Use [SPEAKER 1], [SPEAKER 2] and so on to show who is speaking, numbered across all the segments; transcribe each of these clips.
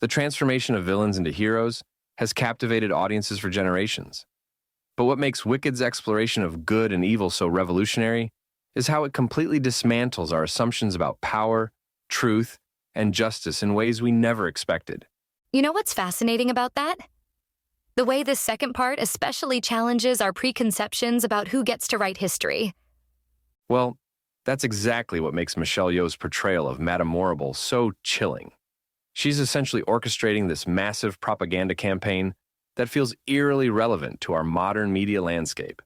[SPEAKER 1] The transformation of villains into heroes has captivated audiences for generations. But what makes Wicked's exploration of good and evil so revolutionary is how it completely dismantles our assumptions about power, truth, and justice in ways we never expected.
[SPEAKER 2] You know what's fascinating about that? The way this second part especially challenges our preconceptions about who gets to write history.
[SPEAKER 1] Well, that's exactly what makes Michelle Yeoh's portrayal of Madame Morrible so chilling. She's essentially orchestrating this massive propaganda campaign that feels eerily relevant to our modern media landscape.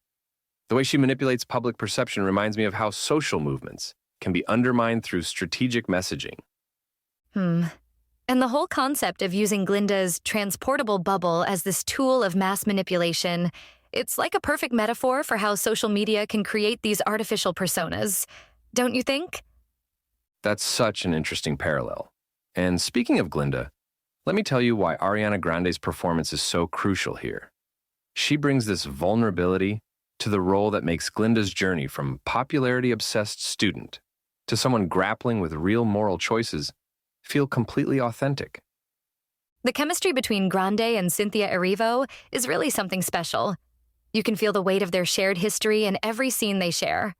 [SPEAKER 1] The way she manipulates public perception reminds me of how social movements can be undermined through strategic messaging.
[SPEAKER 2] And the whole concept of using Glinda's transportable bubble as this tool of mass manipulation, it's like a perfect metaphor for how social media can create these artificial personas. Don't you think?
[SPEAKER 1] That's such an interesting parallel. And speaking of Glinda, let me tell you why Ariana Grande's performance is so crucial here. She brings this vulnerability to the role that makes Glinda's journey from popularity-obsessed student to someone grappling with real moral choices feel completely authentic.
[SPEAKER 2] The chemistry between Grande and Cynthia Erivo is really something special. You can feel the weight of their shared history in every scene they share.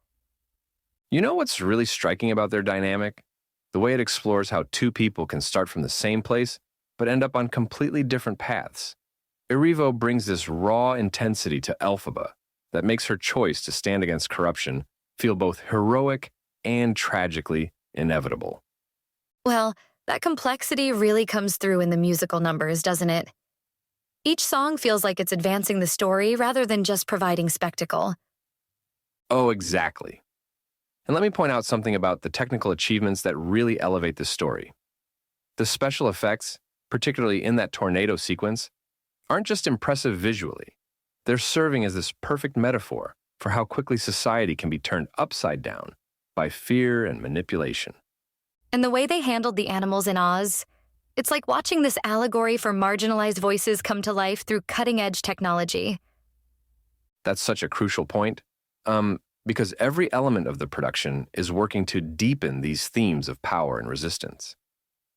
[SPEAKER 1] You know what's really striking about their dynamic? The way it explores how two people can start from the same place but end up on completely different paths. Erivo brings this raw intensity to Elphaba that makes her choice to stand against corruption feel both heroic and tragically inevitable.
[SPEAKER 2] Well, that complexity really comes through in the musical numbers, doesn't it? Each song feels like it's advancing the story rather than just providing spectacle.
[SPEAKER 1] Oh, exactly. And let me point out something about the technical achievements that really elevate the story. The special effects, particularly in that tornado sequence, aren't just impressive visually. They're serving as this perfect metaphor for how quickly society can be turned upside down by fear and manipulation.
[SPEAKER 2] And the way they handled the animals in Oz, it's like watching this allegory for marginalized voices come to life through cutting-edge technology.
[SPEAKER 1] That's such a crucial point, because every element of the production is working to deepen these themes of power and resistance.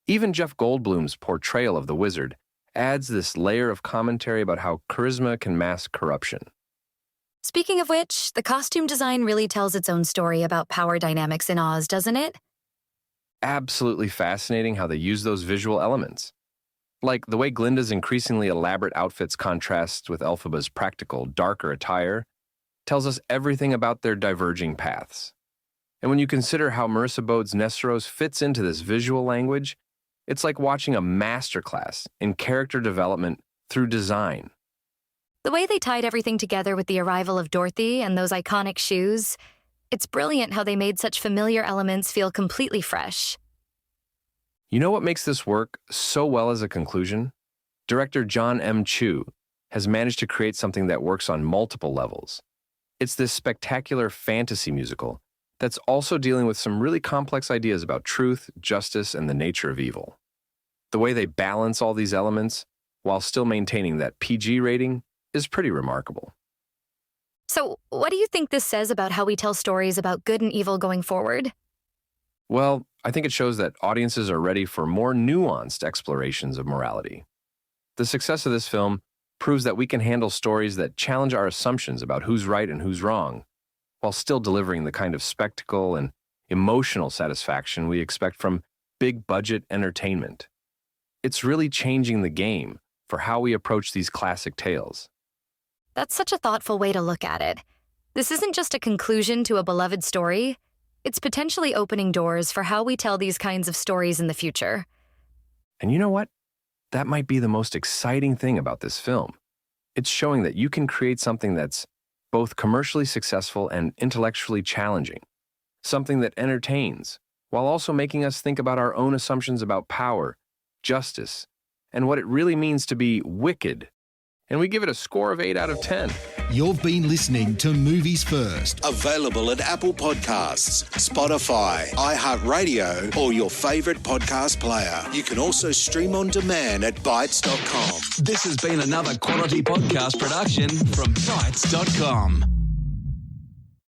[SPEAKER 1] Even Jeff Goldblum's portrayal of the wizard adds this layer of commentary about how charisma can mask corruption.
[SPEAKER 2] Speaking of which, the costume design really tells its own story about power dynamics in Oz, doesn't it?
[SPEAKER 1] Absolutely fascinating how they use those visual elements. Like the way Glinda's increasingly elaborate outfits contrast with Elphaba's practical, darker attire tells us everything about their diverging paths. And when you consider how Marissa Bode's Nesteros fits into this visual language, it's like watching a masterclass in character development through design.
[SPEAKER 2] The way they tied everything together with the arrival of Dorothy and those iconic shoes, it's brilliant how they made such familiar elements feel completely fresh.
[SPEAKER 1] You know what makes this work so well as a conclusion? Director John M. Chu has managed to create something that works on multiple levels. It's this spectacular fantasy musical that's also dealing with some really complex ideas about truth, justice, and the nature of evil. The way they balance all these elements while still maintaining that PG rating is pretty remarkable.
[SPEAKER 2] So, what do you think this says about how we tell stories about good and evil going forward?
[SPEAKER 1] Well, I think it shows that audiences are ready for more nuanced explorations of morality. The success of this film proves that we can handle stories that challenge our assumptions about who's right and who's wrong, while still delivering the kind of spectacle and emotional satisfaction we expect from big-budget entertainment. It's really changing the game for how we approach these classic tales.
[SPEAKER 2] That's such a thoughtful way to look at it. This isn't just a conclusion to a beloved story. It's potentially opening doors for how we tell these kinds of stories in the future.
[SPEAKER 1] And you know what? That might be the most exciting thing about this film. It's showing that you can create something that's both commercially successful and intellectually challenging. Something that entertains, while also making us think about our own assumptions about power, justice, and what it really means to be wicked. And we give it a score of 8 out of 10.
[SPEAKER 3] You've been listening to Movies First.
[SPEAKER 4] Available at Apple Podcasts, Spotify, iHeartRadio, or your favourite podcast player. You can also stream on demand at Bytes.com.
[SPEAKER 5] This has been another quality podcast production from Bytes.com.